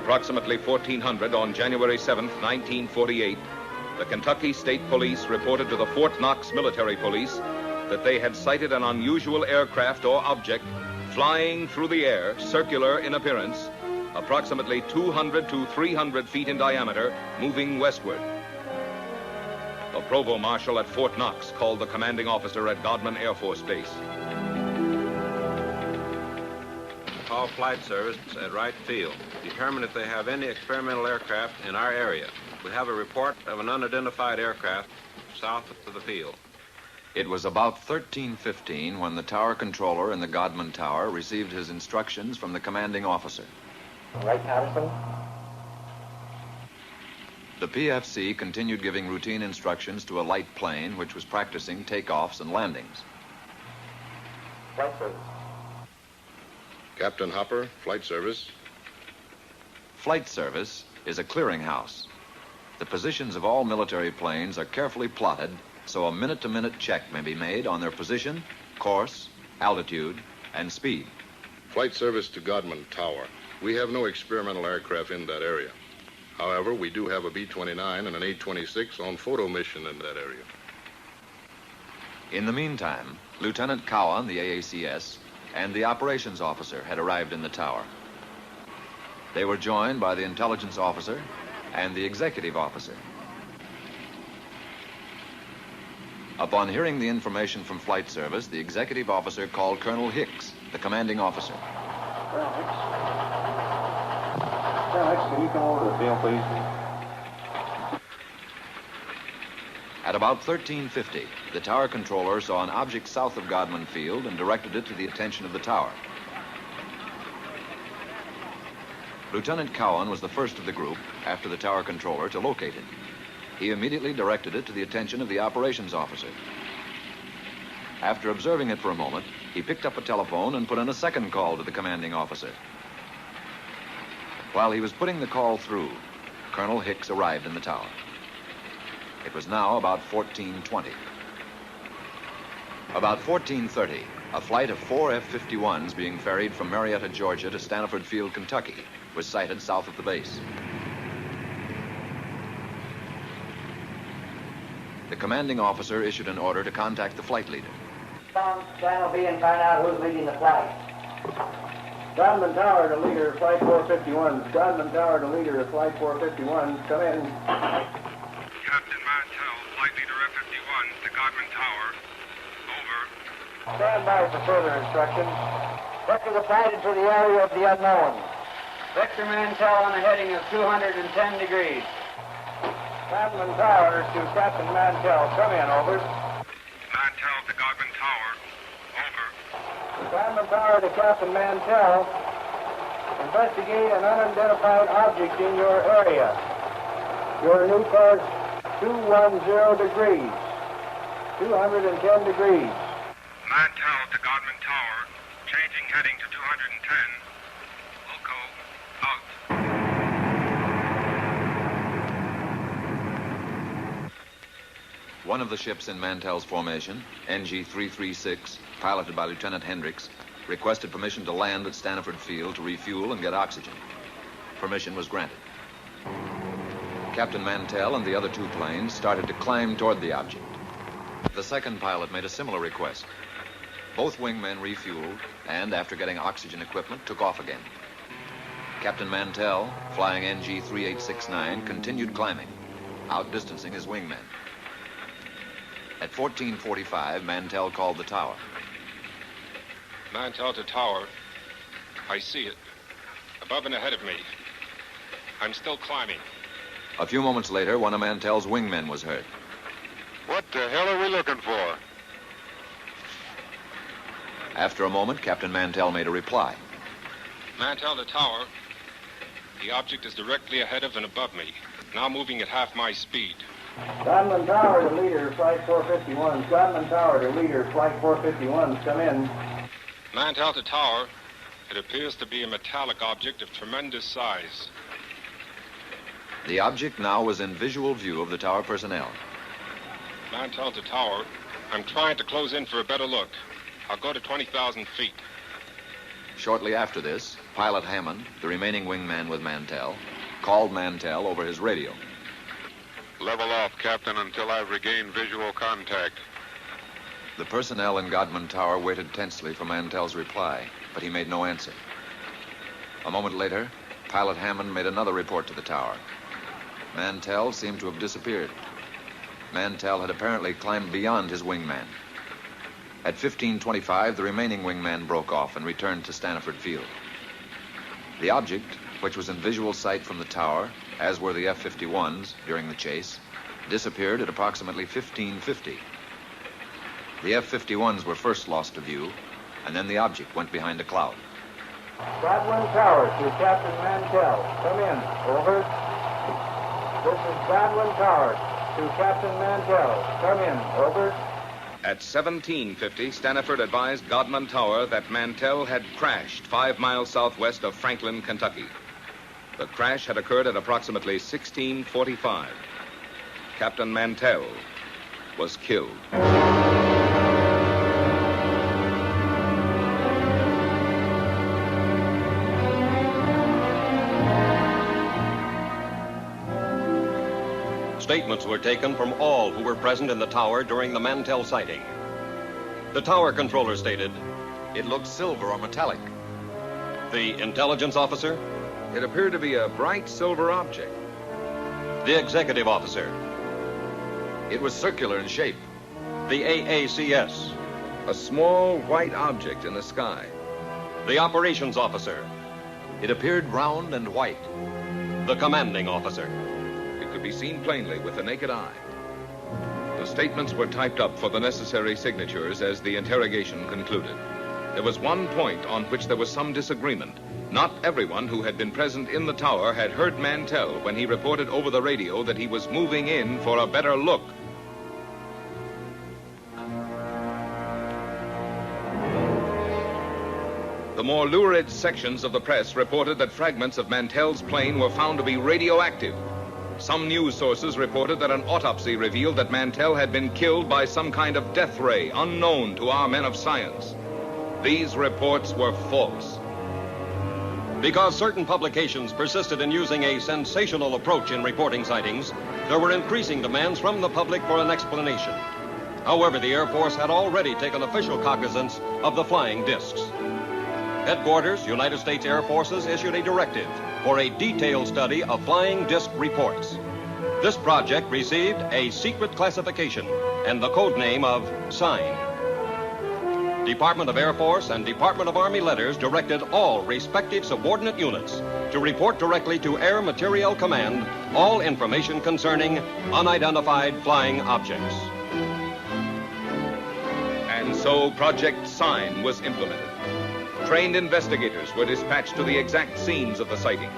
approximately 1400 on January 7th, 1948, the Kentucky State Police reported to the Fort Knox Military Police that they had sighted an unusual aircraft or object flying through the air, circular in appearance, approximately 200 to 300 feet in diameter, moving westward. The provost marshal at Fort Knox called the commanding officer at Godman Air Force Base. Call flight service at Wright Field. Determine if they have any experimental aircraft in our area. We have a report of an unidentified aircraft south of the field. It was about 13:15 when the tower controller in the Godman Tower received his instructions from the commanding officer. Right, Patterson? The PFC continued giving routine instructions to a light plane which was practicing takeoffs and landings. Flight service. Captain Hopper, flight service. Flight service is a clearinghouse. The positions of all military planes are carefully plotted so a minute-to-minute check may be made on their position, course, altitude, and speed. Flight service to Godman Tower. We have no experimental aircraft in that area. However, we do have a B-29 and an A-26 on photo mission in that area. In the meantime, Lieutenant Cowan, the AACS, and the operations officer had arrived in the tower. They were joined by the intelligence officer and the executive officer. Upon hearing the information from flight service, the executive officer called Colonel Hicks, the commanding officer. Colonel Hicks, can you come over to the field, please? At about 13:50, the tower controller saw an object south of Godman Field and directed it to the attention of the tower. Lieutenant Cowan was the first of the group, after the tower controller, to locate it. He immediately directed it to the attention of the operations officer. After observing it for a moment, he picked up a telephone and put in a second call to the commanding officer. While he was putting the call through, Colonel Hicks arrived in the tower. It was now about 14:20. About 14:30, a flight of 4 F-51s being ferried from Marietta, Georgia to Stanford Field, Kentucky, was sighted south of the base. The commanding officer issued an order to contact the flight leader. Channel B and find out who's leading the flight. Godman Tower to leader, flight 451. Godman Tower to leader, flight 451. Come in. Captain Mantell, flight leader F-51 to Godman Tower. Over. Stand by for further instructions. Vector the flight into the area of the unknown. Vector Mantell on a heading of 210 degrees. Godman Tower to Captain Mantell. Come in, over. Mantell to Godman Tower. Over. Godman Tower to Captain Mantell. Investigate an unidentified object in your area. Your new course, 210 degrees. 210 degrees. Mantell to Godman Tower. Changing heading to 210. Loco. Out. One of the ships in Mantell's formation, NG-336, piloted by Lieutenant Hendricks, requested permission to land at Stanford Field to refuel and get oxygen. Permission was granted. Captain Mantell and the other two planes started to climb toward the object. The second pilot made a similar request. Both wingmen refueled and, after getting oxygen equipment, took off again. Captain Mantell, flying NG-3869, continued climbing, outdistancing his wingmen. At 14:45, Mantell called the tower. Mantell to Tower. I see it. Above and ahead of me. I'm still climbing. A few moments later, one of Mantell's wingmen was heard. What the hell are we looking for? After a moment, Captain Mantell made a reply. Mantell to Tower. The object is directly ahead of and above me. Now moving at half my speed. Godman Tower to leader, flight 451. Godman Tower to leader, flight 451. Come in. Mantell to Tower. It appears to be a metallic object of tremendous size. The object now was in visual view of the tower personnel. Mantell to Tower. I'm trying to close in for a better look. I'll go to 20,000 feet. Shortly after this, Pilot Hammond, the remaining wingman with Mantell, called Mantell over his radio. Level off, Captain, until I've regained visual contact. The personnel in Godman Tower waited tensely for Mantell's reply, but he made no answer. A moment later, Pilot Hammond made another report to the tower. Mantell seemed to have disappeared. Mantell had apparently climbed beyond his wingman. At 15:25, the remaining wingman broke off and returned to Stanford Field. The object, which was in visual sight from the tower, as were the F-51s during the chase, disappeared at approximately 15:50. The F-51s were first lost to view, and then the object went behind a cloud. Godwin Tower to Captain Mantell. Come in. Over. This is Godwin Tower to Captain Mantell. Come in. Over. At 17:50, Stanford advised Godman Tower that Mantell had crashed 5 miles southwest of Franklin, Kentucky. The crash had occurred at approximately 16:45. Captain Mantell was killed. Statements were taken from all who were present in the tower during the Mantell sighting. The tower controller stated, It looked silver or metallic. the intelligence officer, It appeared to be a bright silver object. the executive officer, It was circular in shape. the AACS, A small white object in the sky. the operations officer, It appeared round and white. the commanding officer. It could be seen plainly with the naked eye. The statements were typed up for the necessary signatures as the interrogation concluded. There was one point on which there was some disagreement. Not everyone who had been present in the tower had heard Mantell when he reported over the radio that he was moving in for a better look. The more lurid sections of the press reported that fragments of Mantell's plane were found to be radioactive. Some news sources reported that an autopsy revealed that Mantell had been killed by some kind of death ray unknown to our men of science. These reports were false. Because certain publications persisted in using a sensational approach in reporting sightings, there were increasing demands from the public for an explanation. However, the Air Force had already taken official cognizance of the flying discs. Headquarters, United States Air Forces, issued a directive for a detailed study of flying disc reports. This project received a secret classification and the code name of Sign. Department of Air Force and Department of Army letters directed all respective subordinate units to report directly to Air Materiel Command all information concerning unidentified flying objects. And so Project Sign was implemented. Trained investigators were dispatched to the exact scenes of the sightings.